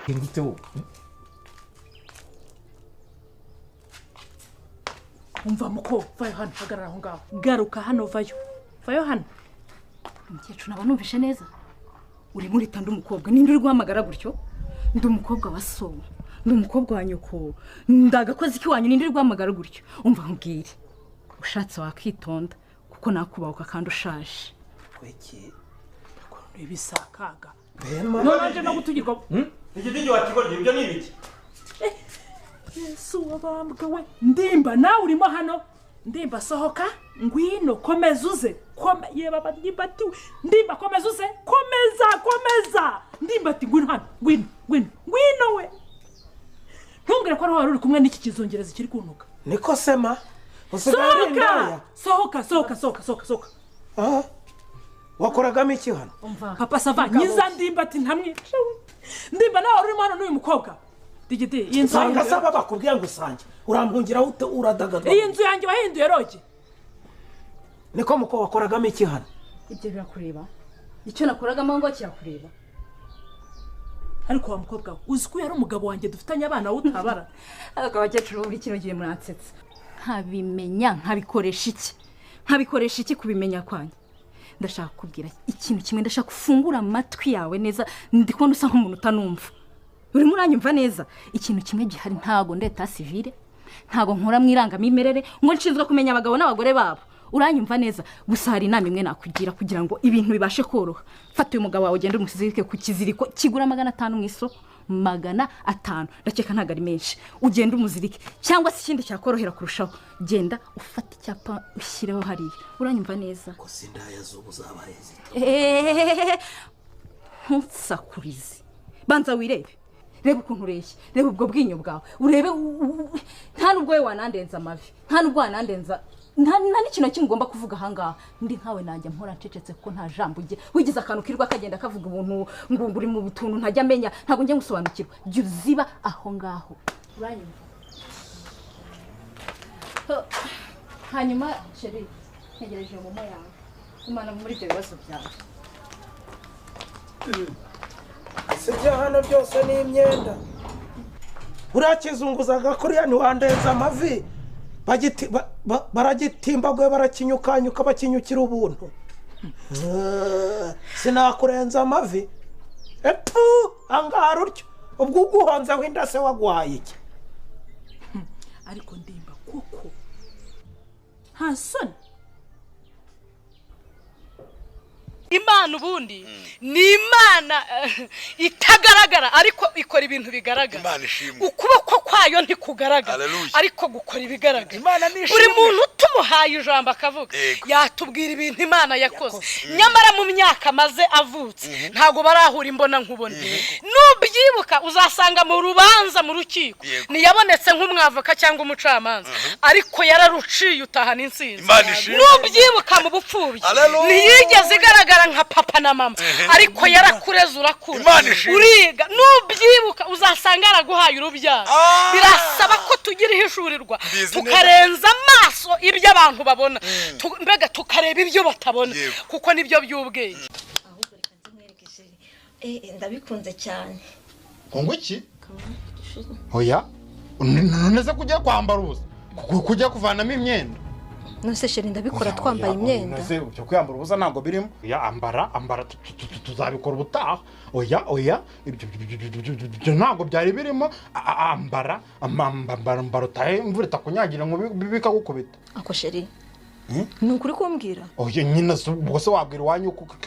Ingute umva muko vayo hano hagarara aho ngaho garuka hano vayo hano umukecuru naba numvishe neza uri muri tandi umukobwa ninde uri guhamagara gutyo ndi umukobwa wa so ndi umukobwa wa nyoko ndagakoze iki wanyu ninde uri guhamagara gutyo umva nkubwire ushatse wakwitonda kuko nakubahuka kandi ushaje kweki ibisakaga none no gutugirwa igidinyo watigorye ibyo ni ibiki Yesu wabambwa we ndimba nawe urimo hano ndimba sohoka ngwino komeza uze yeba badibati ndimba komeza uze komeza ndimba ati ngwino hano ngwino we ntumbwire ko wari uri kumwe n'iki kizongereza kiri kunuka niko sema sohoka wakoragamo iki hano papa sava nyiza ndimba ati ntamwica ndimba nawe urimo hano n'uyu mukobwa digiti iyi nzu sanga saba bakubwiye ngo usange urambungira ute uradagadwa iyi nzu yanjye wahinduye roge niko muko wakoragamo iki hano ibyo birakureba icyo nakoragamo ngo kirakureba ariko wa mukobwa uzi ko yari umugabo wanjye dufitanye abana utabara ariko abakecuru buri kino gihe muransetse nkabimenya nkabikoresha iki kubimenya kwanjye ndashaka kubwira ikintu kimwe ndashaka gufungura amatwi yawe neza ndikubona usa nk'umuntu utanumva urimo uranyumva neza ikintu kimwe gihari ntago ndeta civile ntago nkora mwirangamimerere ngo nshinzwe kumenya abagabo n'abagore babo uranyumva neza gusa hari inama imwe nakugira kugira ngo ibintu bibashe koroha fata uyu mugabo wawe ugende umusizirike ku kiziriko kigura 500 mu isoko 500 ndakeka ntago ari menshi ugende umuzirike cyangwa se ikindi cyakorohera kurushaho genda ufata icyapa ushyireho hariya uranyumva neza ko sindaya zubu zabareze ntusakurize banza wirebe reba ukuntu ureshye reba ubwo bwinyo bwawe urebe nta nubwo we wanandenza amavi nta nubwo wanandenza nta n'ikintu kimwe ugomba kuvuga ahangaha ndi nkawe najya mpora ncecetse ko nta jambo ugiye wigize akantu kirwa kagenda kavuga ubuntu ngo uri mu butuntu ntajya amenya ntabwo njye gusobanukirwa jya uziba aho ngaho uranyumva hanyuma sheri ntegereje momo yawe umana muri ibyo bibazo byawe sibyo hano byose ni imyenda urakizunguzaga kuriya ntiwandenza amavi baragitimbaguye barakinyukanyuka bakinyukira ubuntu sinakurenza amavi angaha uryo ubwo uguhonzeho inda se waguhaye iki ariko ndimba kuko nta soni imana ubundi ni imana itagaragara ariko ikora ibintu bigaragara ukuboko kwayo ntikugaragara ariko gukora ibigaragara buri muntu tumuhaye ijambo akavuga yatubwira ibintu imana yakoze nyamara mu myaka maze avutse ntago barahura imbona nkubone nubyibuka uzasanga mu rubanza mu rukiko niyabonetse nk'umwavoka cyangwa umucamanza ariko yararuciye utahana insinzi nubyibuka mu bupfubyi ntiyigeze igaragara nka papa na mama ariko yarakureze urakura uriga nubyibuka uzasanga araguhaye urubyaro birasaba ko tugira ihishurirwa tukarenza amaso ibyo abantu babona mbega tukareba ibyo batabona kuko nibyo by'ubwenge ahubwo reka nzimwerekeshe ndabikunze cyane kongo iki oya nonese kujya kwambara ubusa kujya kuvanamo imyenda nose sheri ndabikora twambaye imyenda nose byo kwambara ubusa ntago birimo ya ambara tuzabikora ubutaha oya ibyo ntago byari birimo ambara utahe imvura itakunyagira ngo bikagukubita ako sheri ni ukuri kumbwira oya nyine ubwo se wabwira iwanyu